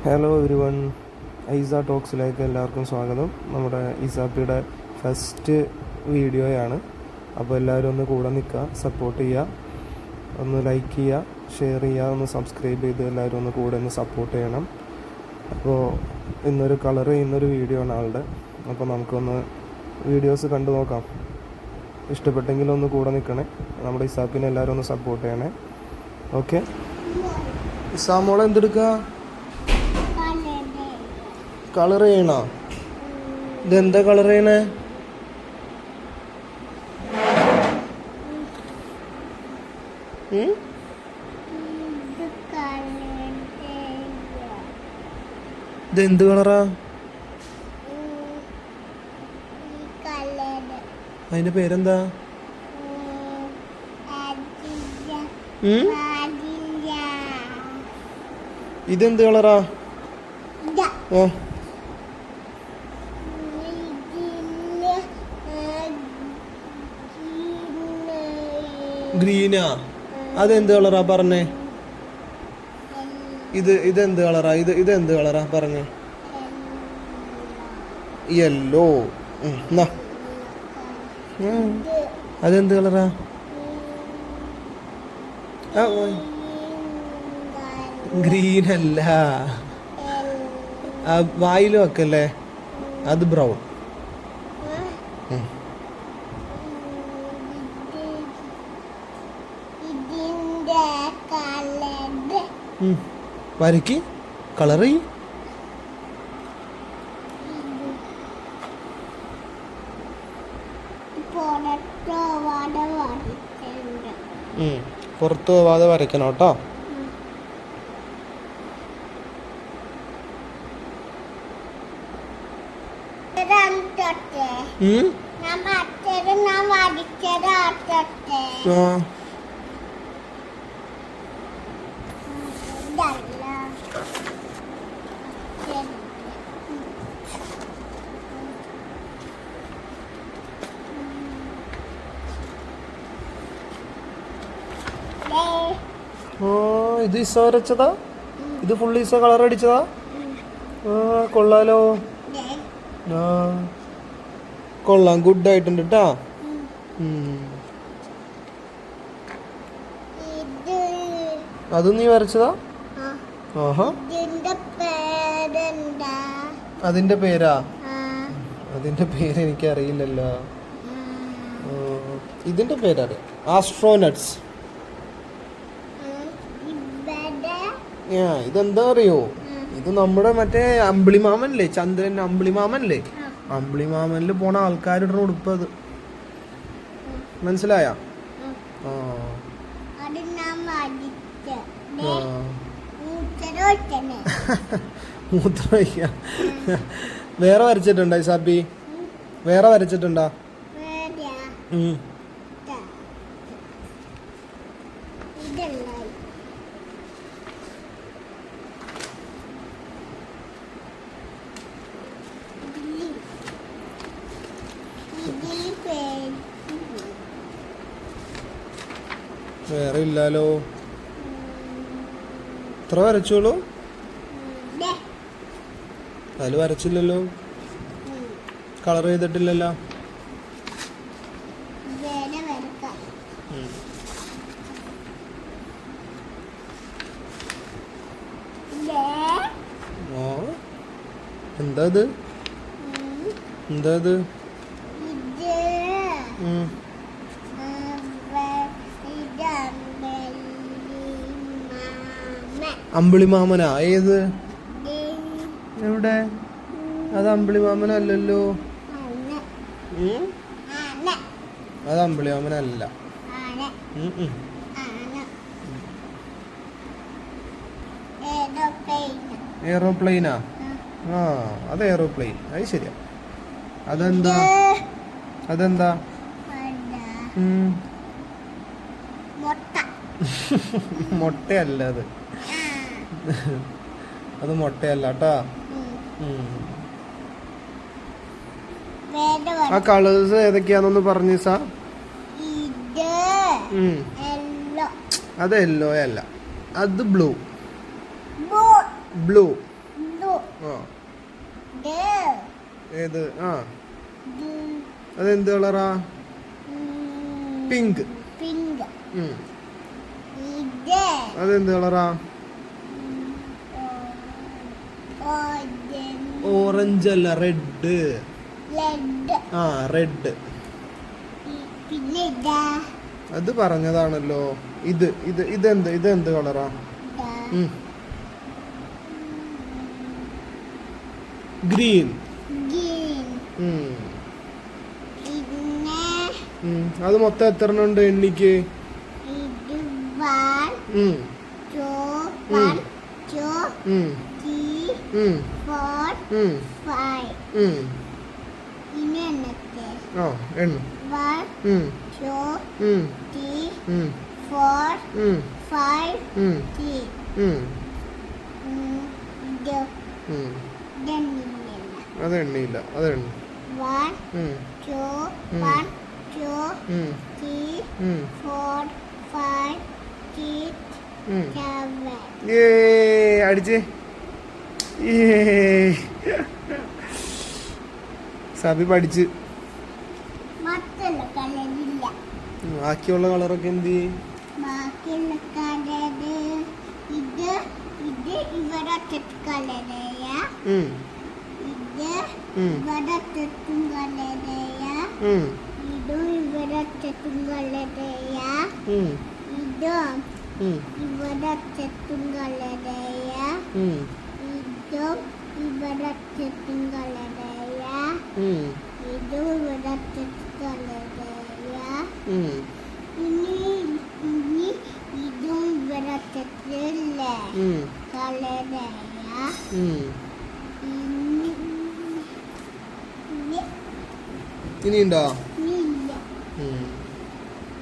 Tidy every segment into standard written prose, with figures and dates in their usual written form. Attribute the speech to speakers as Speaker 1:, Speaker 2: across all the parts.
Speaker 1: Hello every one, ഐസ ടോക്സിലേക്ക് എല്ലാവർക്കും സ്വാഗതം. നമ്മുടെ ഇസാപ്പിയുടെ ഫസ്റ്റ് വീഡിയോയാണ്. അപ്പോൾ എല്ലാവരും ഒന്ന് കൂടെ നിൽക്കുക, സപ്പോർട്ട് ചെയ്യുക, ഒന്ന് ലൈക്ക് ചെയ്യുക, ഷെയർ ചെയ്യുക, ഒന്ന് സബ്സ്ക്രൈബ് ചെയ്ത് എല്ലാവരും ഒന്ന് കൂടെ ഒന്ന് സപ്പോർട്ട് ചെയ്യണം. അപ്പോൾ ഇന്നൊരു കളർ ചെയ്യുന്നൊരു വീഡിയോ ആണ് ആളുടെ. അപ്പോൾ നമുക്കൊന്ന് വീഡിയോസ് കണ്ടു നോക്കാം. ഇഷ്ടപ്പെട്ടെങ്കിൽ ഒന്ന് കൂടെ നിൽക്കണേ. നമ്മുടെ ഇസാപ്പിനെ എല്ലാവരും ഒന്ന് സപ്പോർട്ട് ചെയ്യണേ. ഓക്കെ, ഇസാമോളെ എന്തെടുക്കുക? കളർ ചെയ്യണോ? ഇതെന്താ കളർ ചെയ്യണേ? ഇതെന്ത് കളറാ? അതിന്റെ പേരെന്താ? ഇതെന്ത് കളറാ? ഓ, ഗ്രീനാ? അതെന്ത് കളറാ പറഞ്ഞേ? ഇതെന്ത് കളറാ? ഇതെന്ത് കളറാ പറഞ്ഞേ? യെല്ലോ. അതെന്ത് കളറാ? ഗ്രീൻ അല്ല, വായിൽ വെക്കല്ലേ, അത് ബ്രൗൺ. വരയ്ക്ക്, കളർ ചെയ്യ്. പുറത്തു പോവാതെ വരയ്ക്കണം കേട്ടോ. ഇത് ഇസ വരച്ചതാ? ഇത് ഫുൾ ഇസ കളർ അടിച്ചതാ? കൊള്ളാലോ. കൊള്ളാം, ഗുഡ് ആയിട്ടുണ്ട് കേട്ടാ. അത് നീ വരച്ചതാ? ആഹാ, അതിന്റെ പേരാ? അതിന്റെ പേര് എനിക്ക് അറിയില്ലല്ലോ. ഇതിന്റെ പേരറിയാം, ആസ്ട്രോനട്സ്. ഇതെന്താ അറിയോ? ഇത് നമ്മുടെ മറ്റേ അമ്പിളിമാമൻല്ലേ, ചന്ദ്രൻ അമ്പിളിമാമൻല്ലേ, അമ്പിളിമാമനിൽ പോണ ആൾക്കാരുടെ ഉടുപ്പ്. അത് മനസ്സിലായ? മൂത്രമൊഴിക്ക. വേറെ വരച്ചിട്ടുണ്ടോ ഇസാബി? വേറെ വരച്ചിട്ടുണ്ടോ? വേറെ ഇല്ലാലോ. ഇത്ര വരച്ചോളൂ? അതിൽ വരച്ചില്ലല്ലോ, കളർ ചെയ്തിട്ടില്ലല്ലോ. എന്താ ഇത്? എന്താ ഇത്? അമ്പിളിമാമനാ? ഏത്? എവിടെ? അത് അമ്പിളിമാമനല്ലല്ലോ. അത് അമ്പിളിമാമനല്ല. എയറോപ്ലെയിനാ? അത് എയറോപ്ലെയിൻ. അത് ശരിയാ. അതെന്താ? അതെന്താ? മുട്ടയല്ല അത്. അത് മുട്ടയല്ല കേട്ടാ. ആ കളേഴ്സ് ഏതൊക്കെയാന്നൊന്ന് പറഞ്ഞു സാ. അത് യെല്ലോ അല്ല, അത് ബ്ലൂ. ബ്ലൂ ആ ഏത് ആ അതെന്ത് കളറാ? പിങ്ക്. അതെന്ത് കളറാ? ഓറഞ്ച് അല്ല, റെഡ്. ആ റെഡ്. അത് പറഞ്ഞതാണല്ലോ. ഇതെന്ത് കളറാ? ഗ്രീൻ. അത് മൊത്തം എത്ര എണ്ണം ഉണ്ട് എണ്ണിക്ക്?
Speaker 2: 1 2 3 4 5 ഇനി എണ്ണത്തെ.
Speaker 1: ആ എണ്ണ.
Speaker 2: 1 2 3 4 5 6
Speaker 1: അത് എണ്ണയില്ല. അത് എണ്ണ.
Speaker 2: 1 2 1 2 3 4 5 6 7
Speaker 1: അടിച്ചേ. സബി പഠിച്ച്. ബാക്കിയുള്ള കളറൊക്കെ എന്ത്?
Speaker 2: ബാക്കിയുള്ള കളറ് ഇത് ഇവിടെ കളറയ, ഇത് ഇവിടെ കളറയ, ഇതും ഇവിടെ കളറയ, ഇതും ഇവിടെ കളറയ, ഇതും ഇവിടെ കളറയ, ഇതും ഇവിടെ കളറയ, ഇനി ഇതും ഇവിടെ കളറയ.
Speaker 1: ഇനിയുണ്ടോ?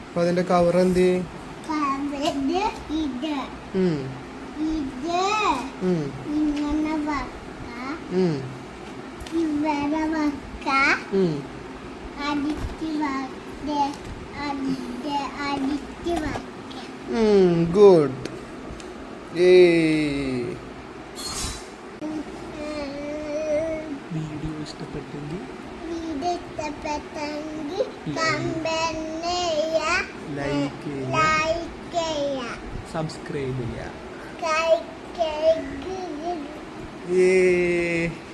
Speaker 1: അപ്പൊ അതിന്റെ കവർ എന്ത്?
Speaker 2: ഇത് ഇങ്ങനെ വെക്ക, ഇവിടെ വെക്ക, അടിച്ച് വെക്ക.
Speaker 1: ഗുഡ്. വീഡിയോ ഇഷ്ടപ്പെട്ടെങ്കിൽ
Speaker 2: കമന്റ് ചെയ്യുക,
Speaker 1: ലൈക്ക്
Speaker 2: ചെയ്യുക,
Speaker 1: സബ്സ്ക്രൈബ് ചെയ്യുക.
Speaker 2: ചെയ്യുക.